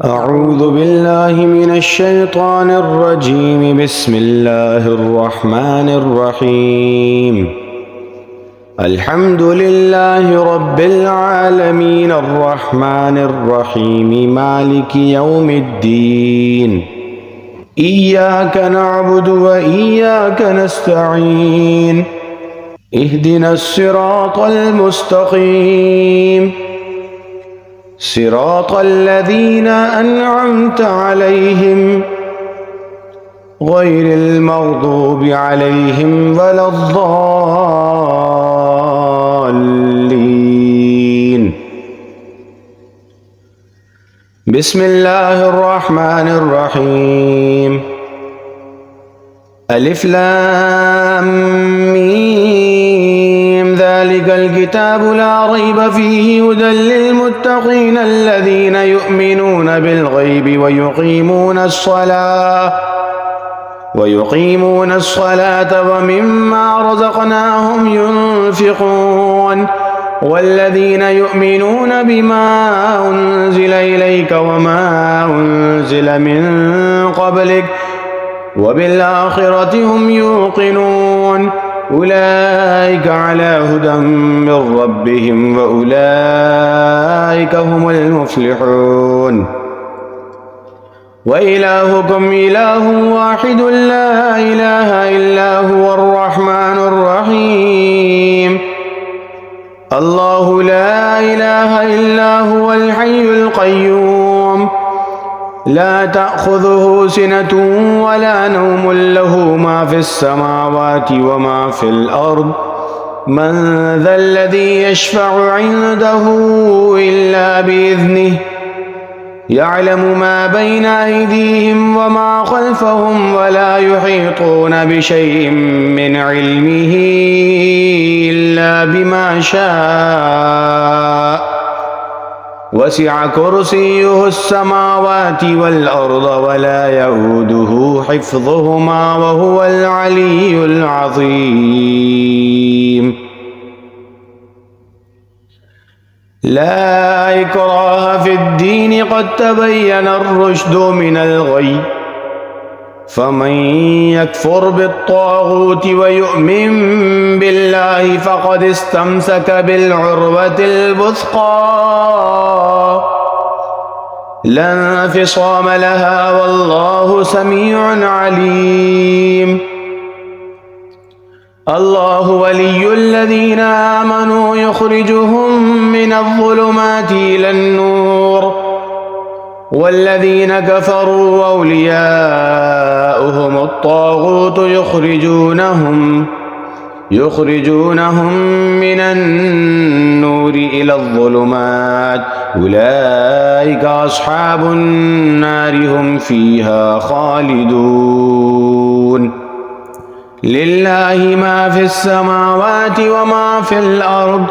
أعوذ بالله من الشيطان الرجيم. بسم الله الرحمن الرحيم. الحمد لله رب العالمين الرحمن الرحيم مالك يوم الدين. إياك نعبد وإياك نستعين. اهدنا الصراط المستقيم صراط الذين أنعمت عليهم غير المغضوب عليهم ولا الضالين. بسم الله الرحمن الرحيم. ألف لام ميم. ذلك الكتاب لا ريب فيه هدى للمتقين الذين يؤمنون بالغيب ويقيمون الصلاة ومما رزقناهم ينفقون والذين يؤمنون بما أنزل إليك وما أنزل من قبلك وبالآخرة هم يوقنون أولئك على هدى من ربهم وأولئك هم المفلحون. وإلهكم إله واحد لا إله إلا هو الرحمن الرحيم. الله لا إله إلا هو الحي القيوم لا تأخذه سنة ولا نوم له ما في السماوات وما في الأرض من ذا الذي يشفع عنده إلا بإذنه يعلم ما بين أيديهم وما خلفهم ولا يحيطون بشيء من علمه إلا بما شاء وسع كرسيه السماوات والأرض ولا يؤوده حفظهما وهو العلي العظيم. لا إكراه في الدين قد تبين الرشد من الغي فمن يكفر بالطاغوت ويؤمن بالله فقد استمسك بالعروة الوثقى لا انفصام لها والله سميع عليم. الله ولي الذين آمنوا يخرجهم من الظلمات إلى النور والذين كفروا أولياؤهم الطاغوت يخرجونهم من النور إلى الظلمات أولئك أصحاب النار هم فيها خالدون. لله ما في السماوات وما في الأرض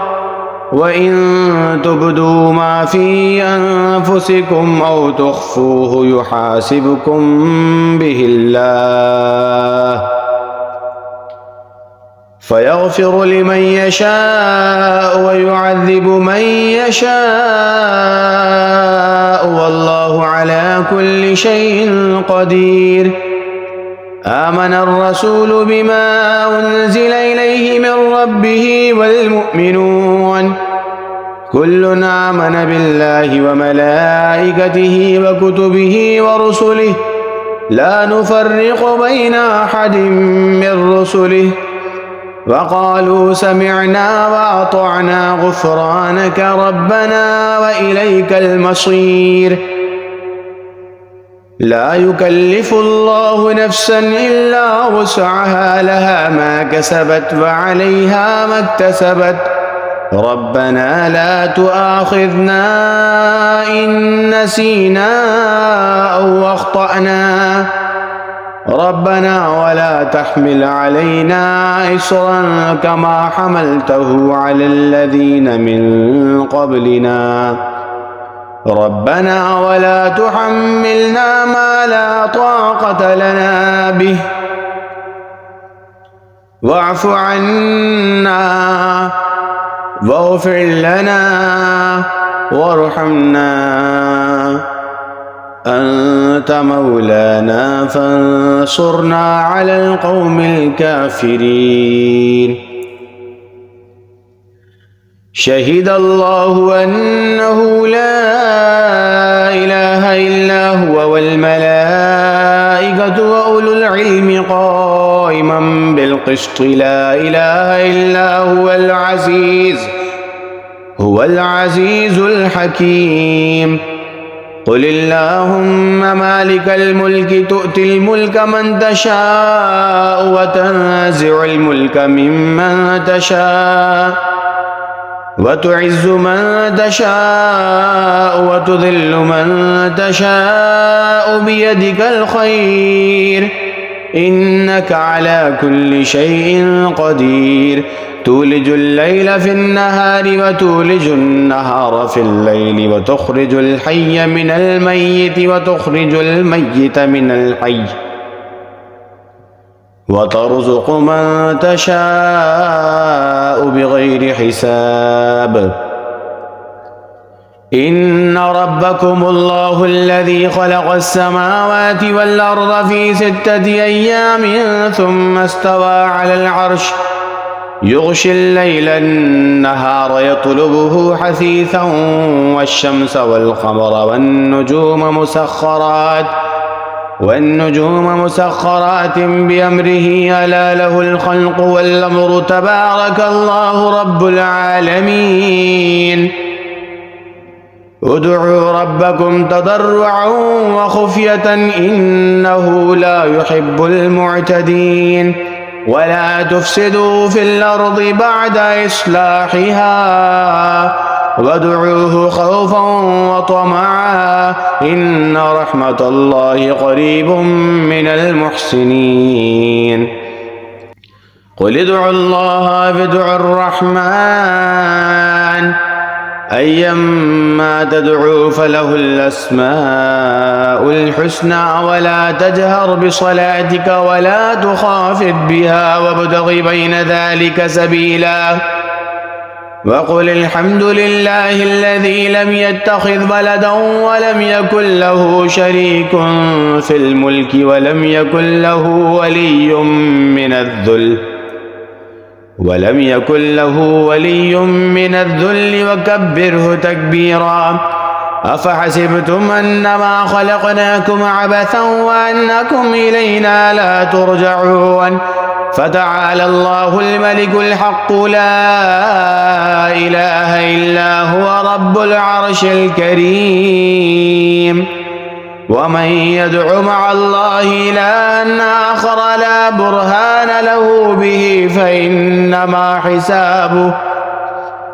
وإن تبدوا ما في أنفسكم أو تخفوه يحاسبكم به الله فيغفر لمن يشاء ويعذب من يشاء والله على كل شيء قدير. آمن الرسول بما أنزل إليه من ربه والمؤمنون كل آمن بالله وملائكته وكتبه ورسله لا نفرق بين أحد من رسله وقالوا سمعنا وأطعنا غفرانك ربنا وإليك المصير. لا يكلف الله نفسا إلا وسعها لها ما كسبت وعليها ما اكتسبت ربنا لا تؤاخذنا إن نسينا أو أخطأنا ربنا ولا تحمل علينا إصرا كما حملته على الذين من قبلنا ربنا ولا تحملنا ما لا طاقة لنا به واعف عنا واغفر لنا وارحمنا أنت مولانا فانصرنا على القوم الكافرين. شهد الله أنه لا إله إلا هو والملائكة وأولو العلم قائما بالقسط لا إله إلا هو العزيز الحكيم. قل اللهم مالك الملك تؤتي الملك من تشاء وتنزع الملك ممن تشاء وتعز من تشاء وتذل من تشاء بيدك الخير إنك على كل شيء قدير. تولج الليل في النهار وتولج النهار في الليل وتخرج الحي من الميت وتخرج الميت من الحي وترزق من تشاء بغير حساب. إن ربكم الله الذي خلق السماوات والأرض في 6 أيام ثم استوى على العرش يغشي الليل النهار يطلبه حثيثا والشمس والقمر والنجوم مسخرات بأمره ألا له الخلق والأمر تبارك الله رب العالمين. ادعوا ربكم تضرعا وخفية إنه لا يحب المعتدين. ولا تفسدوا في الأرض بعد إصلاحها وادعوه خوفا وطمعا إن رحمة الله قريب من المحسنين. قل ادعوا الله وادعوا الرحمن أيما تدعوا فله الأسماء الحسنى ولا تجهر بصلاتك ولا تخافت بها وابتغ بين ذلك سبيلا. وقل الحمد لله الذي لم يتخذ ولدا ولم يكن له شريك في الملك ولم يكن له ولي من الذل وكبره تكبيرا. أفحسبتم أنما خلقناكم عبثا وأنكم إلينا لا ترجعون. فتعالى الله الملك الحق لا إله إلا هو رب العرش الكريم. ومن يدع مع الله إلها آخر لا برهان له به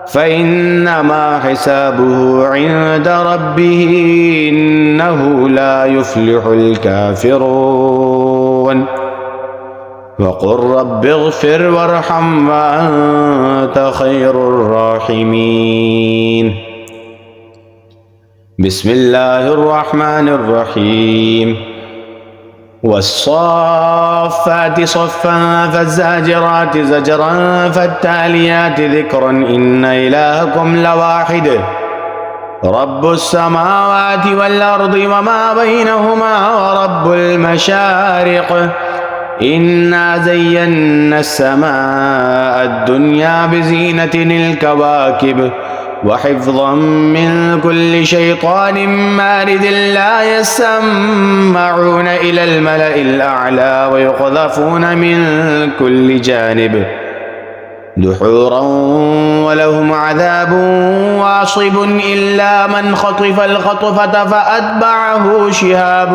فإنما حسابه عند ربه إنه لا يفلح الكافرون. وقل رب اغفر وارحم وأنت خير الراحمين. بسم الله الرحمن الرحيم. والصافات صفا فالزاجرات زجرا فالتاليات ذكرا إن إلهكم لواحد رب السماوات والأرض وما بينهما ورب المشارق. إنا زينا السماء الدنيا بزينة الكواكب وحفظا من كل شيطان مارد لا يسمعون إلى الملأ الأعلى ويقذفون من كل جانب دحورا ولهم عذاب واصب إلا من خطف الخطفة فأتبعه شهاب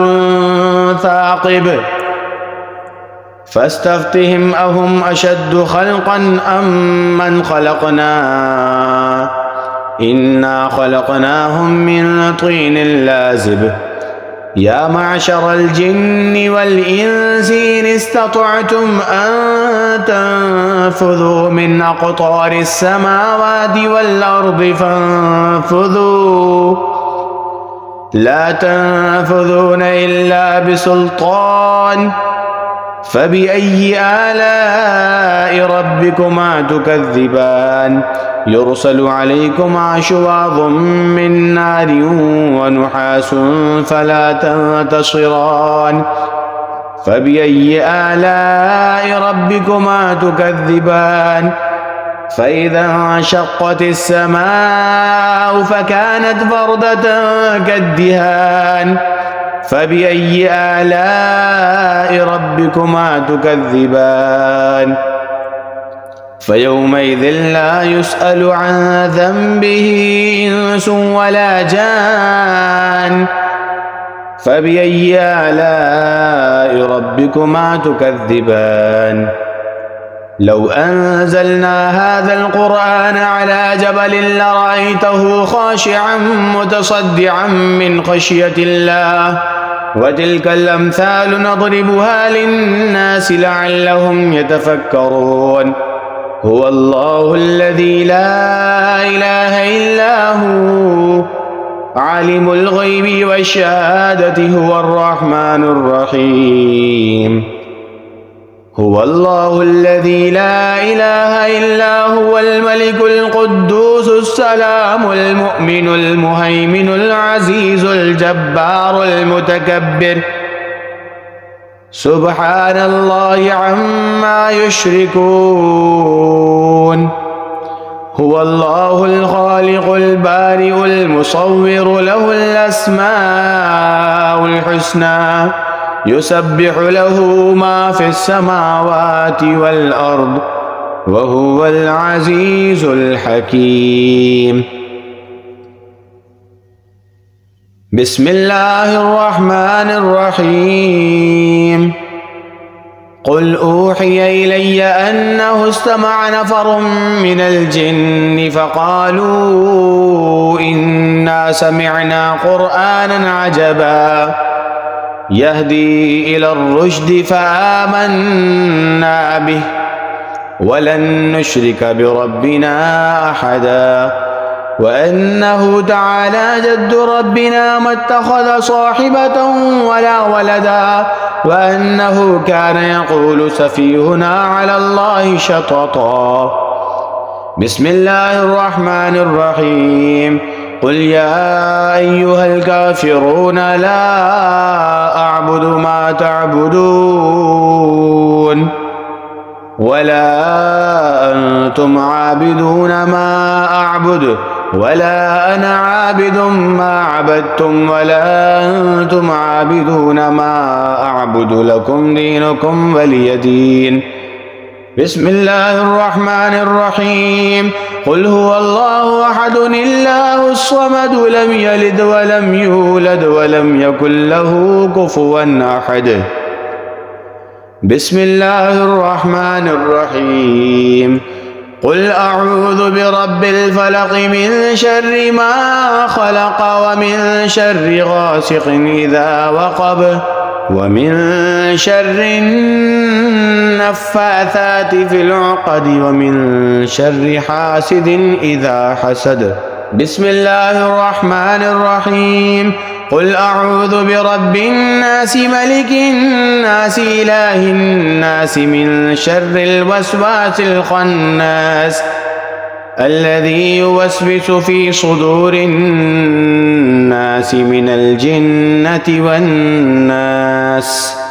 ثاقب. فاستفتهم أهم أشد خلقا أم من خلقنا إنا خلقناهم من طين لازب. يا معشر الجن والإنس إن استطعتم أن تنفذوا من أقطار السماوات والأرض فانفذوا لا تنفذون إلا بسلطان. فبأي آلاء ربكما تكذبان يرسل عليكما شواظ من نار ونحاس فلا تنتصران فبأي آلاء ربكما تكذبان فإذا انشقت السماء فكانت وردة كالدهان فبأي آلاء ربكما تكذبان فيومئذ لا يسأل عن ذنبه إنس ولا جان فبأي آلاء ربكما تكذبان لو أنزلنا هذا القرآن على جبل لرأيته خاشعا متصدعا من خشية الله وتلك الأمثال نضربها للناس لعلهم يتفكرون هو الله الذي لا إله إلا هو عالم الغيب والشهادة هو الرحمن الرحيم هو الله الذي لا إله إلا هو الملك القدوس السلام المؤمن المهيمن العزيز الجبار المتكبر سبحان الله عما يشركون هو الله الخالق البارئ المصور له الأسماء الحسنى يسبح له ما في السماوات والأرض وهو العزيز الحكيم بسم الله الرحمن الرحيم قل أوحي إلي أنه استمع نفر من الجن فقالوا إنا سمعنا قرآنا عجبا يهدي إلى الرشد فآمنا به ولن نشرك بربنا أحدا وأنه تعالى جد ربنا ما اتخذ صاحبة ولا ولدا وأنه كان يقول سفيهنا على الله شططا بسم الله الرحمن الرحيم قل يا أيها الكافرون لا أعبد ما تعبدون ولا أنتم عابدون ما أعبد ولا أنا عابد ما عبدتم ولا أنتم عابدون ما أعبد لكم دينكم ولي دين بسم الله الرحمن الرحيم قل هو الله أحد الله الصمد لم يلد ولم يولد ولم يكن له كفوا أحد بسم الله الرحمن الرحيم قل أعوذ برب الفلق من شر ما خلق ومن شر غاسق إذا وقب ومن شر النفاثات في العقد ومن شر حاسد إذا حسد بسم الله الرحمن الرحيم قل أعوذ برب الناس ملك الناس إله الناس من شر الوسواس الخناس الذي يوسوس في صدور الناس من الجنة والناس